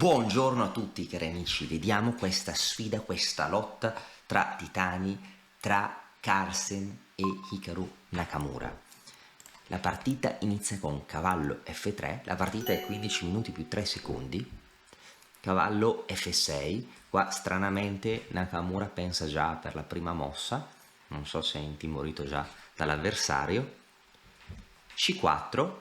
Buongiorno a tutti cari amici, vediamo questa sfida, questa lotta tra titani, tra Carlsen e Hikaru Nakamura. La partita inizia con cavallo F3, la partita è 15 minuti più 3 secondi, cavallo F6, qua stranamente Nakamura pensa già per la prima mossa, non so se è intimorito già dall'avversario, C4,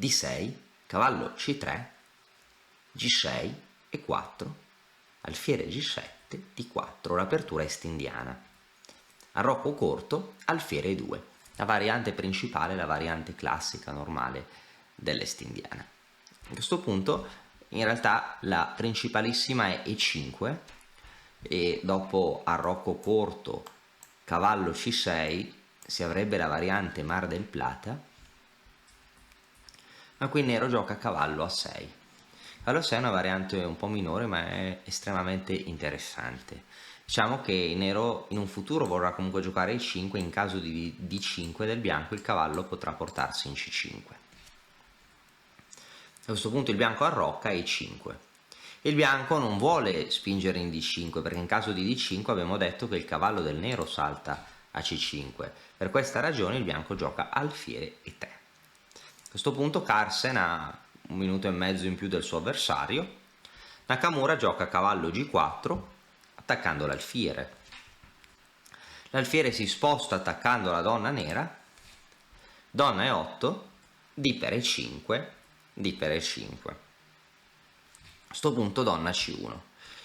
D6, cavallo C3, G6 e 4, alfiere G7, D4, l'apertura est indiana. Arrocco corto, alfiere 2, la variante principale, la variante classica normale dell'est indiana. A questo punto in realtà la principalissima è E5 e dopo arrocco corto, cavallo C6 si avrebbe la variante Mar del Plata, ma qui nero gioca cavallo A6. Cavallo A6 è una variante un po' minore ma è estremamente interessante. Diciamo che il nero in un futuro vorrà comunque giocare E5, in caso di D5 del bianco il cavallo potrà portarsi in C5. A questo punto il bianco arrocca E5. Il bianco non vuole spingere in D5 perché in caso di D5 abbiamo detto che il cavallo del nero salta a C5. Per questa ragione il bianco gioca alfiere E3. A questo punto Carlsen ha 1 minuto e mezzo in più del suo avversario. Nakamura gioca cavallo G4 attaccando l'alfiere. L'alfiere si sposta attaccando la donna nera, donna E8, D per E5, D per E5. A questo punto donna C1.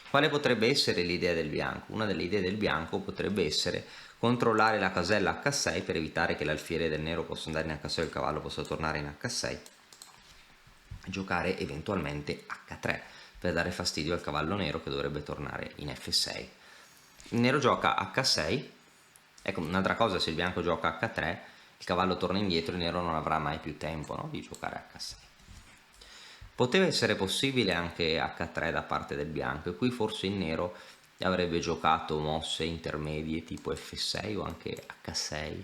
Quale potrebbe essere l'idea del bianco? Una delle idee del bianco potrebbe essere controllare la casella H6 per evitare che l'alfiere del nero possa andare in H6 e il cavallo possa tornare in H6 e giocare eventualmente H3 per dare fastidio al cavallo nero che dovrebbe tornare in F6. Il nero gioca H6, ecco un'altra cosa, se il bianco gioca H3 il cavallo torna indietro, il nero non avrà mai più tempo, no, di giocare H6. Poteva essere possibile anche H3 da parte del bianco e qui forse il nero avrebbe giocato mosse intermedie tipo F6 o anche H6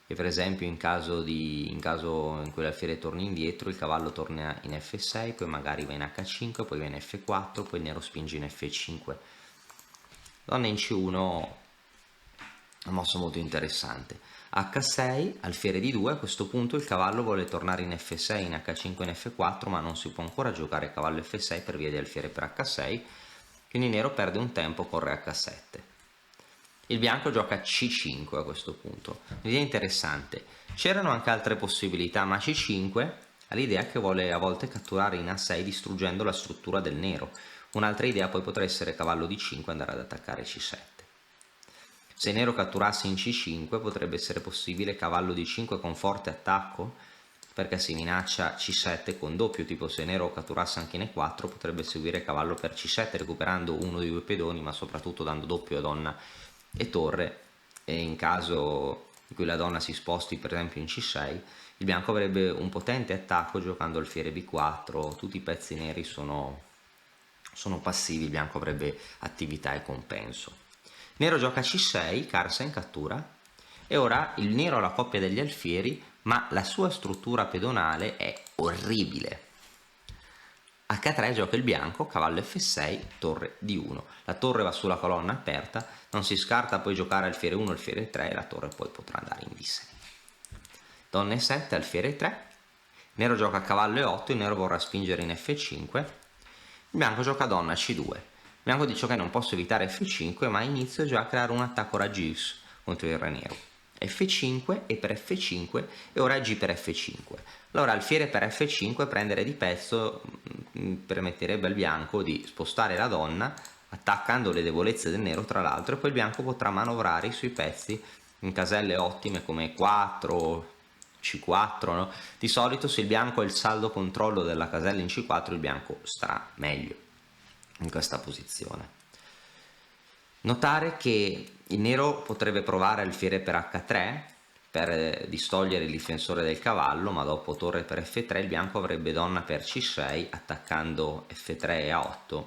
e per esempio in caso in cui l'alfiere torni indietro il cavallo torna in F6, poi magari va in H5, poi va in F4, poi il nero spinge in F5. Donna in C1, una mossa molto interessante. H6, alfiere D2, a questo punto il cavallo vuole tornare in F6, in H5, in F4, ma non si può ancora giocare cavallo F6 per via di alfiere per H6, quindi il nero perde un tempo con re H7. Il bianco gioca C5 a questo punto, un'idea interessante. C'erano anche altre possibilità, ma C5 ha l'idea che vuole a volte catturare in A6 distruggendo la struttura del nero. Un'altra idea poi potrà essere cavallo D5 e andare ad attaccare C7. Se nero catturasse in C5 potrebbe essere possibile cavallo D5 con forte attacco, perché si minaccia C7 con doppio, tipo se nero catturasse anche in E4 potrebbe seguire cavallo per C7 recuperando uno dei due pedoni, ma soprattutto dando doppio a donna e torre, e in caso in cui la donna si sposti per esempio in C6 il bianco avrebbe un potente attacco giocando alfiere B4, tutti i pezzi neri sono passivi, il bianco avrebbe attività e compenso. Nero gioca C6, Carlsen cattura e ora il nero ha la coppia degli alfieri ma la sua struttura pedonale è orribile. H3 gioca il bianco, cavallo F6, torre D1. La torre va sulla colonna aperta, non si scarta poi giocare alfiere 1, alfiere 3 e la torre poi potrà andare in D6. Donna E7, alfiere 3, nero gioca cavallo E8, il nero vorrà spingere in F5, il bianco gioca donna C2. Il bianco dice che non posso evitare F5 ma inizio già a creare un attacco raggius contro il re nero. F5 e per F5 e ora G per F5. Allora alfiere per F5 prendere di pezzo permetterebbe al bianco di spostare la donna attaccando le debolezze del nero tra l'altro e poi il bianco potrà manovrare i suoi pezzi in caselle ottime come 4, C4, no? Di solito se il bianco ha il saldo controllo della casella in C4 il bianco starà meglio in questa posizione. Notare che il nero potrebbe provare alfiere per H3 per distogliere il difensore del cavallo, ma dopo torre per F3 il bianco avrebbe donna per C6 attaccando F3 e A8,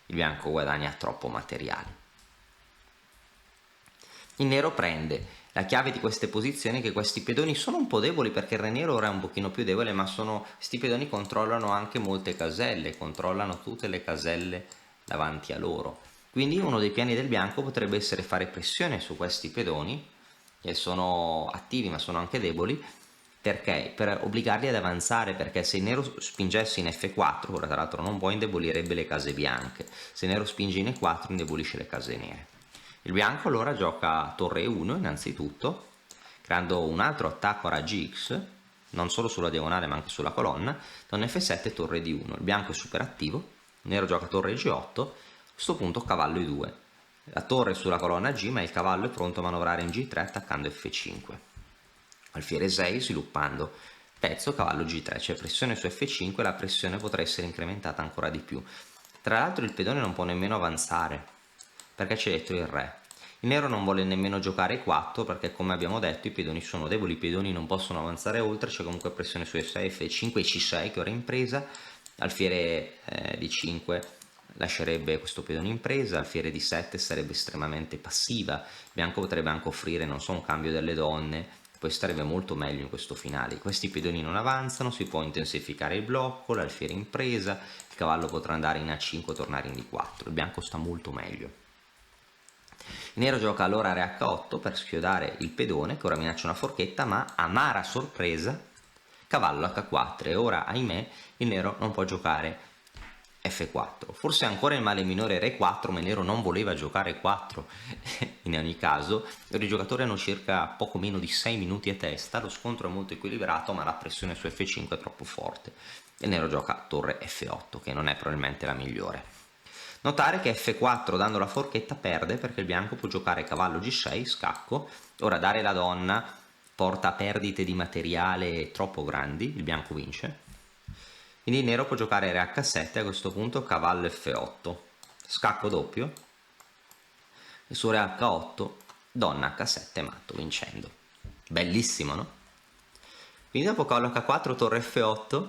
il bianco guadagna troppo materiale. Il nero prende, La chiave di queste posizioni è che questi pedoni sono un po' deboli, perché il re nero ora è un pochino più debole, ma questi pedoni controllano anche molte caselle, controllano tutte le caselle davanti a loro. Quindi uno dei piani del bianco potrebbe essere fare pressione su questi pedoni, che sono attivi ma sono anche deboli, perché? Per obbligarli ad avanzare, perché se il nero spingesse in F4, ora tra l'altro non può, indebolirebbe le case bianche, se il nero spinge in E4 indebolisce le case nere. Il bianco allora gioca torre E1 innanzitutto, creando un altro attacco a raggi X, non solo sulla diagonale ma anche sulla colonna, da un F7 torre D1. Il bianco è super attivo, il nero gioca torre G8, a questo punto cavallo E2. La torre è sulla colonna G, ma il cavallo è pronto a manovrare in G3 attaccando F5. Alfiere 6 sviluppando pezzo cavallo G3, c'è pressione su F5 e la pressione potrà essere incrementata ancora di più. Tra l'altro il pedone non può nemmeno avanzare, perché c'è dietro il re. Il nero non vuole nemmeno giocare 4 perché, come abbiamo detto, i pedoni sono deboli, i pedoni non possono avanzare oltre, c'è comunque pressione su F6, F5 e C6 che ora è in presa, alfiere di 5 lascerebbe questo pedone in presa, alfiere di 7 sarebbe estremamente passiva, bianco potrebbe anche offrire, non so, un cambio delle donne, poi starebbe molto meglio in questo finale. Questi pedoni non avanzano, si può intensificare il blocco, l'alfiere in presa, il cavallo potrà andare in A5 e tornare in D4, il bianco sta molto meglio. Il nero gioca allora re H8 per schiodare il pedone che ora minaccia una forchetta, ma amara sorpresa cavallo H4 e ora, ahimè, il nero non può giocare F4. Forse ancora il male minore re 4, ma il nero non voleva giocare 4 in ogni caso. I giocatori hanno circa poco meno di 6 minuti a testa, lo scontro è molto equilibrato ma la pressione su F5 è troppo forte. Il nero gioca torre F8 che non è probabilmente la migliore. Notare che F4 dando la forchetta perde, perché il bianco può giocare cavallo G6, scacco. Ora dare la donna porta a perdite di materiale troppo grandi, il bianco vince. Quindi il nero può giocare re H7, a questo punto cavallo F8, scacco doppio, e su re H8 donna H7 matto, vincendo. Bellissimo, no? Quindi dopo cavallo H4 torre F8,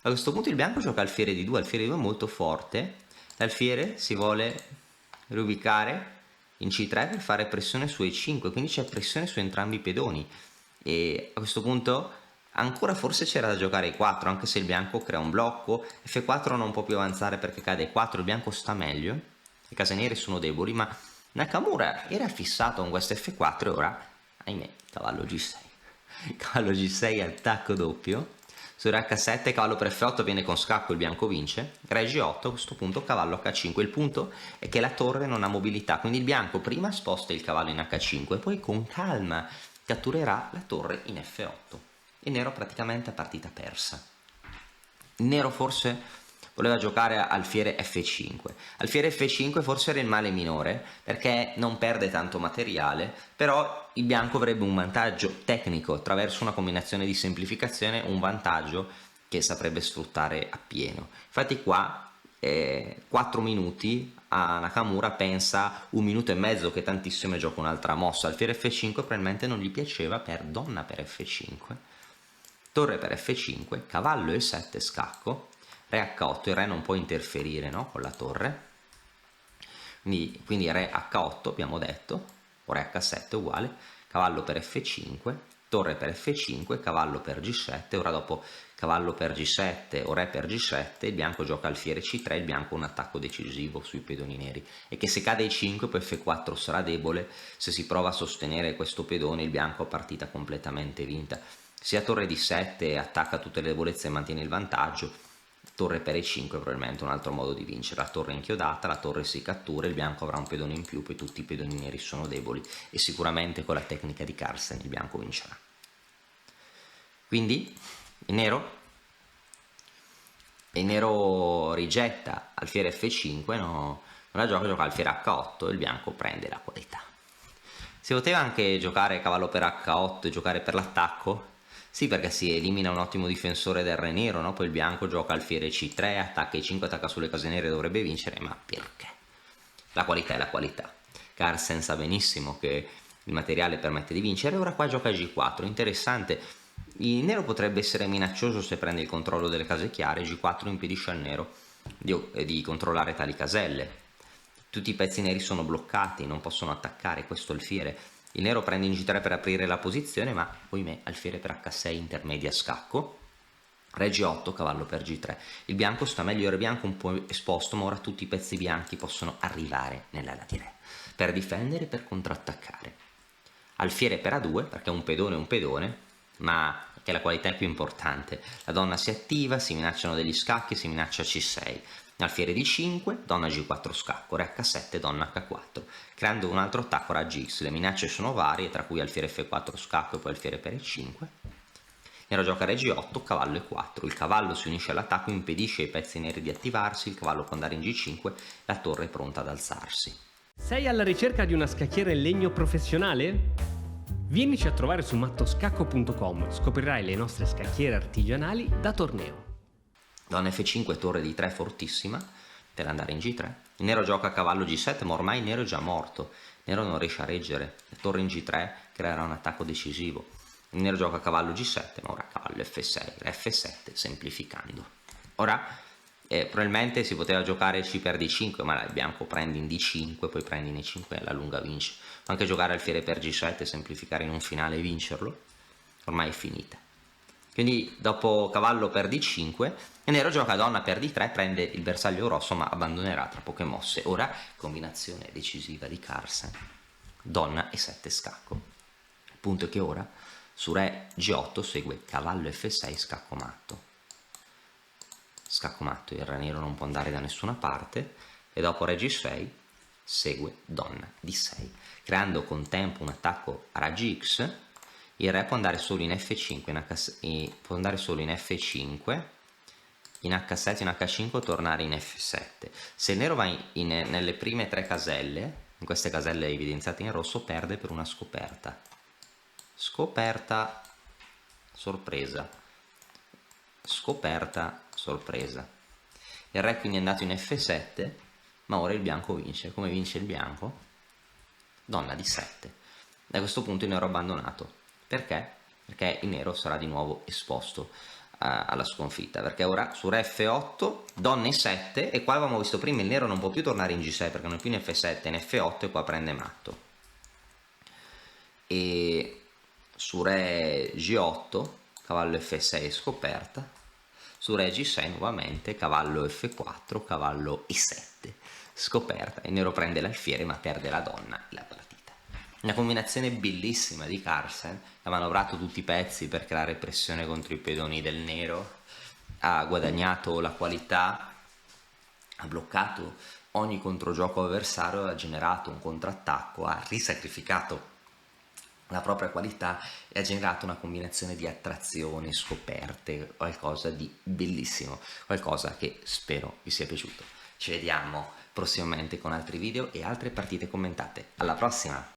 a questo punto il bianco gioca alfiere di 2, alfiere di 2 è molto forte, l'alfiere si vuole riubicare in C3 per fare pressione su E5, quindi c'è pressione su entrambi i pedoni, e a questo punto ancora forse c'era da giocare E4, anche se il bianco crea un blocco, F4 non può più avanzare perché cade E4, il bianco sta meglio, le case nere sono deboli, ma Nakamura era fissato con questo F4 e ora, ahimè, cavallo G6. Cavallo G6 attacco doppio, su re H7 cavallo per F8 viene con scacco, il bianco vince, re G8, a questo punto cavallo H5, il punto è che la torre non ha mobilità, quindi il bianco prima sposta il cavallo in H5 e poi con calma catturerà la torre in F8. Il nero praticamente è partita persa. Il nero forse voleva giocare alfiere F5. Alfiere F5 forse era il male minore, perché non perde tanto materiale, però il bianco avrebbe un vantaggio tecnico attraverso una combinazione di semplificazione, un vantaggio che saprebbe sfruttare appieno. Infatti qua 4 minuti a Nakamura pensa 1 minuto e mezzo che tantissimo e gioca un'altra mossa. Alfiere F5 probabilmente non gli piaceva, per donna per F5, torre per F5, cavallo E7 scacco, re H8, il re non può interferire, no, con la torre, quindi re H8 abbiamo detto, o re H7 uguale, cavallo per F5, torre per F5, cavallo per G7, ora dopo cavallo per G7 o re per G7 il bianco gioca alfiere C3, il bianco ha un attacco decisivo sui pedoni neri, e che se cade E5 poi F4 sarà debole, se si prova a sostenere questo pedone il bianco ha partita completamente vinta. Sia torre D7 attacca tutte le debolezze e mantiene il vantaggio, torre per E5 probabilmente un altro modo di vincere, la torre è inchiodata, la torre si cattura, il bianco avrà un pedone in più, poi tutti i pedoni neri sono deboli e sicuramente con la tecnica di Carlsen il bianco vincerà. Quindi il nero rigetta alfiere F5, non la gioca alfiere H8 e il bianco prende la qualità. Si poteva anche giocare cavallo per H8 e giocare per l'attacco? Sì, perché si elimina un ottimo difensore del re nero, no? Poi il bianco gioca alfiere C3, attacca E5, attacca sulle case nere, dovrebbe vincere, ma perché? La qualità è la qualità. Carlsen sa benissimo che il materiale permette di vincere, ora qua gioca G4, interessante. Il nero potrebbe essere minaccioso se prende il controllo delle case chiare, G4 impedisce al nero di controllare tali caselle. Tutti i pezzi neri sono bloccati, non possono attaccare questo alfiere. il nero prende in G3 per aprire la posizione, ma ohimè alfiere per H6 intermedia scacco, re G8, cavallo per G3. Il bianco sta meglio, il re bianco un po' esposto, ma ora tutti i pezzi bianchi possono arrivare nell'ala di re per difendere e per contrattaccare. Alfiere per A2, perché un pedone, ma che la qualità è più importante. La donna si attiva, si minacciano degli scacchi, si minaccia C6. Alfiere D5, donna G4 scacco, re H7, donna H4, creando un altro attacco raggi X. Le minacce sono varie, tra cui alfiere F4 scacco e poi alfiere per E5. Nero gioca re G8, cavallo E4, il cavallo si unisce all'attacco, impedisce ai pezzi neri di attivarsi, il cavallo può andare in G5, la torre è pronta ad alzarsi. Sei alla ricerca di una scacchiera in legno professionale? Vienici a trovare su mattoscacco.com, scoprirai le nostre scacchiere artigianali da torneo. Donna F5, torre di 3 fortissima, per andare in G3. Il nero gioca cavallo G7, ma ormai il nero è già morto. Il nero non riesce a reggere. La torre in G3 creerà un attacco decisivo. Il nero gioca cavallo G7, ma ora cavallo F6, re F7, semplificando. Ora, probabilmente si poteva giocare C per D5, ma il bianco prende in D5, poi prende in E5 e alla lunga vince. Può anche giocare alfiere per G7, semplificare in un finale e vincerlo. Ormai è finita. Quindi dopo cavallo per D5, il nero gioca donna per D3, prende il bersaglio rosso ma abbandonerà tra poche mosse. Ora combinazione decisiva di Carlsen, donna e 7 scacco. Il punto è che ora su re G8 segue cavallo F6 scacco matto. Scacco matto, il re nero non può andare da nessuna parte e dopo re G6 segue donna D6, creando con tempo un attacco a raggi X. Il re può andare solo in F5, può andare solo in F5, in H7, in H5, tornare in F7. Se il nero va nelle prime 3 caselle, in queste caselle evidenziate in rosso, perde per una scoperta. Scoperta, sorpresa. Scoperta, sorpresa. Il re quindi è andato in F7, ma ora il bianco vince. Come vince il bianco? Donna di 7. Da questo punto il nero è abbandonato. Perché? Perché il nero sarà di nuovo esposto alla sconfitta, perché ora su re F8, donna E7, e qua avevamo visto prima il nero non può più tornare in G6 perché non è più in F7, in F8 e qua prende matto. E su re G8, cavallo F6 scoperta, su re G6 nuovamente, cavallo F4, cavallo E7 scoperta, il nero prende l'alfiere ma perde la donna e la partita. Una combinazione bellissima di Carlsen, che ha manovrato tutti i pezzi per creare pressione contro i pedoni del nero, ha guadagnato la qualità, ha bloccato ogni controgioco avversario, ha generato un contrattacco, ha risacrificato la propria qualità e ha generato una combinazione di attrazioni, scoperte, qualcosa di bellissimo, qualcosa che spero vi sia piaciuto. Ci vediamo prossimamente con altri video e altre partite commentate. Alla prossima!